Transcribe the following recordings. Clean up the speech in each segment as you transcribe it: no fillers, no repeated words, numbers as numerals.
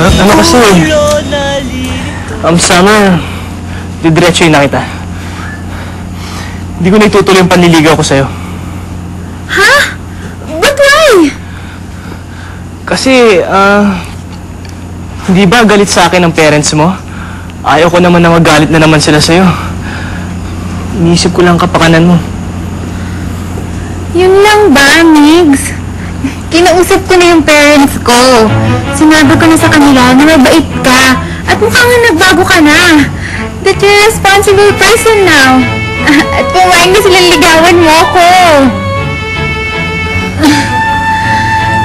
Ano kasi? Summer, didiretsuhin na kita. Hindi ko na itutuloy yung panliligaw ko sa'yo. Ha? But why? Kasi, hindi ba galit sa akin ang parents mo? Ayaw ko naman na magalit na naman sila sa'yo. Iniisip ko lang kapakanan mo. Yun lang ba, Migs? Kinausap ko na yung parents ko. Sinabi ko na sa kanila na mabait ka. At mukhang nagbago ka na. That you're a responsible person now. At pumayag na silang ligawan mo ako.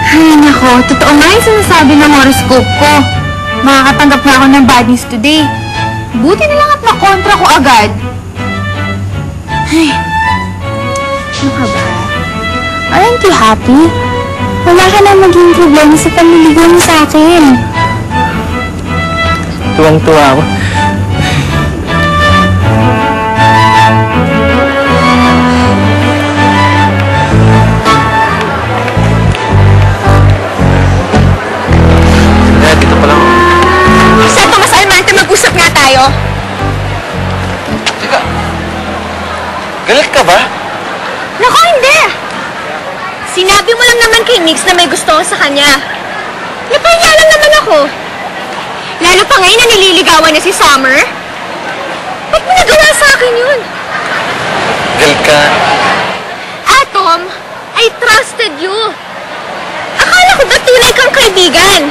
Ay, nako. Totoo nga yung sinasabi ng horoscope ko. Makakatanggap na ako ng bad news today. Buti na lang at nakontra ko agad. Ay, ano ka ba? Aren't you happy? Wala ka na maging problema sa panliligaw mo sa akin. Tuwang-tuwa ako. Dito pa lang. Sir Tomas Almante, mag-usap nga tayo. Teka, galit ka ba? Naku, hindi! Sinabi mo lang naman kay Mix na may gusto ko sa kanya. Napahiya lang naman ako. Lalo pa ngayon na nililigawan na si Summer. Ba't mo nagawa sa akin yun? Galit ka. Atom, I trusted you. Akala ko ba tunay kang kaibigan?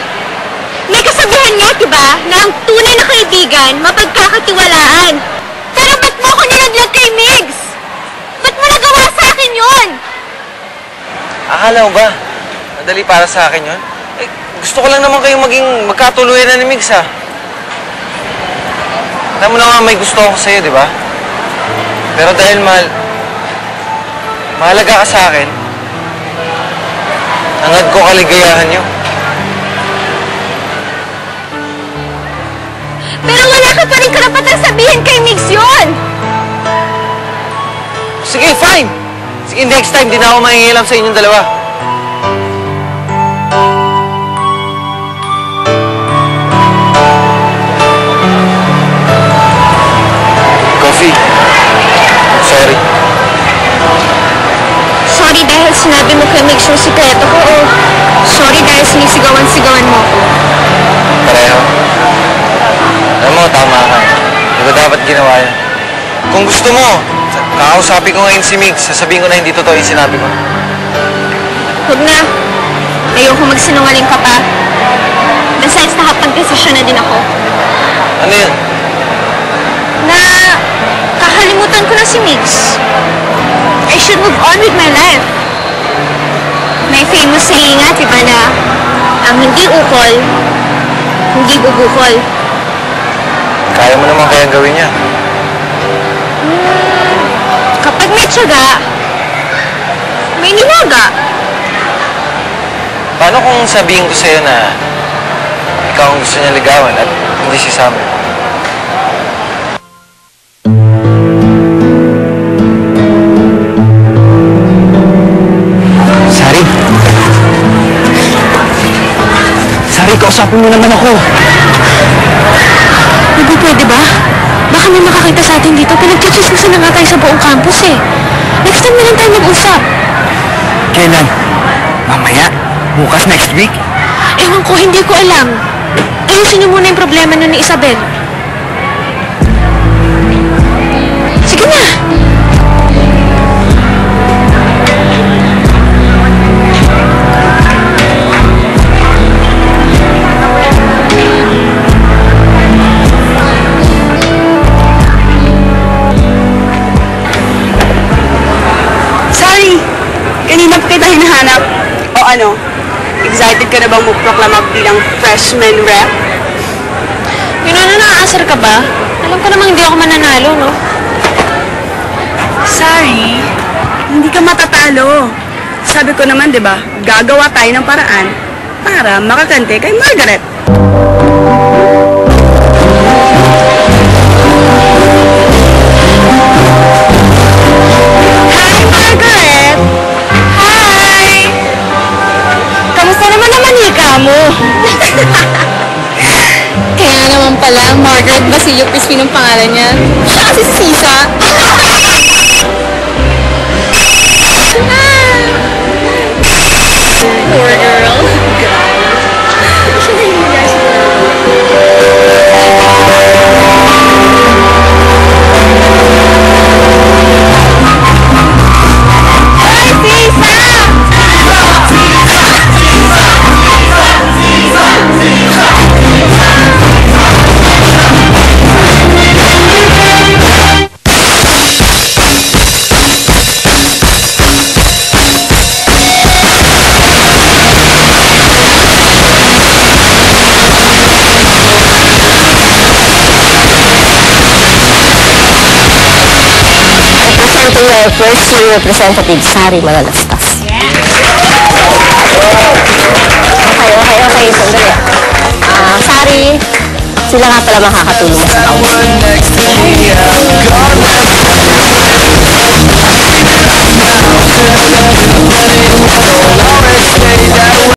May kasabihan nga, diba, na ang tunay na kaibigan, mapagkakatiwalaan. Pero ba't mo ako nilaglag kay Migs? Ba't mo nagawa sa akin yun? Akala mo ba? Madali para sa akin yun? Eh, gusto ko lang naman kayong maging magkatuluyan na ni Migs, ha? Alam mo na nga may gusto ako sa'yo, di ba? Pero dahil mahalaga ka sa akin, hangad ko kaligayahan niyo. Pero wala ka pa rin karapatan sabihin kay Migs yun! Sige, fine! Sige, next time, di na ako mangingilam sa inyong dalawa. Coffee. Sorry. Sorry dahil sinabi mo kay Migs yung sikreto ko o sorry dahil sinisigawan-sigawan mo ko. Pareho. Alam mo, tama ka. Hindi ko dapat ginawa yun. Kung gusto mo, kakausapin ko ngayon si Migs. Sasabihin ko na hindi totoo yung sinabi ko. Huwag na. Ayoko magsinungaling ka pa. Besides, nakapag-desisyon na din ako. Ano yun? Na kakalimutan ko na si Migs. I should move on with my life. May famous saying nga, diba na ang hindi ukol, hindi bubukol. Kaya mo naman kaya gawin niya. Kapag may tiyaga, may nilaga. Paano kung sabihin ko sa'yo na ikaw ang gusto niya ligawan at hindi si Summer? Sari? Sari, kausapin mo naman ako. Hindi pwede ba? Baka may makakita sa atin dito. Pinagchichismisan na nga tayo sa buong campus eh. Next time na lang tayo mag-usap. Kailan? Mamaya? Bukas next week? Ewan ko, hindi ko alam. Ayusin niyo muna yung problema nun ni Isabel. Sige na! Sorry! Kanina pa kita hinahanap. O ano? Excited ka na bang magproklama bilang freshman rep? Yun ano, naaasar ka ba? Alam ko namang hindi ako mananalo, no? Sorry, hindi ka matatalo. Sabi ko naman, di ba, gagawa tayo ng paraan para makakante kay Margaret. Hi, Margaret! Hi! Kamusta naman ang manika mo? naman pala, Margaret Basilio Crispin ang pangalan niya. Siya kasi si Sisa. Poor girl. Your first year representative, Sari Manalastas. Okay, sandali. Sari, sila nga pala makakatulong mo sa council.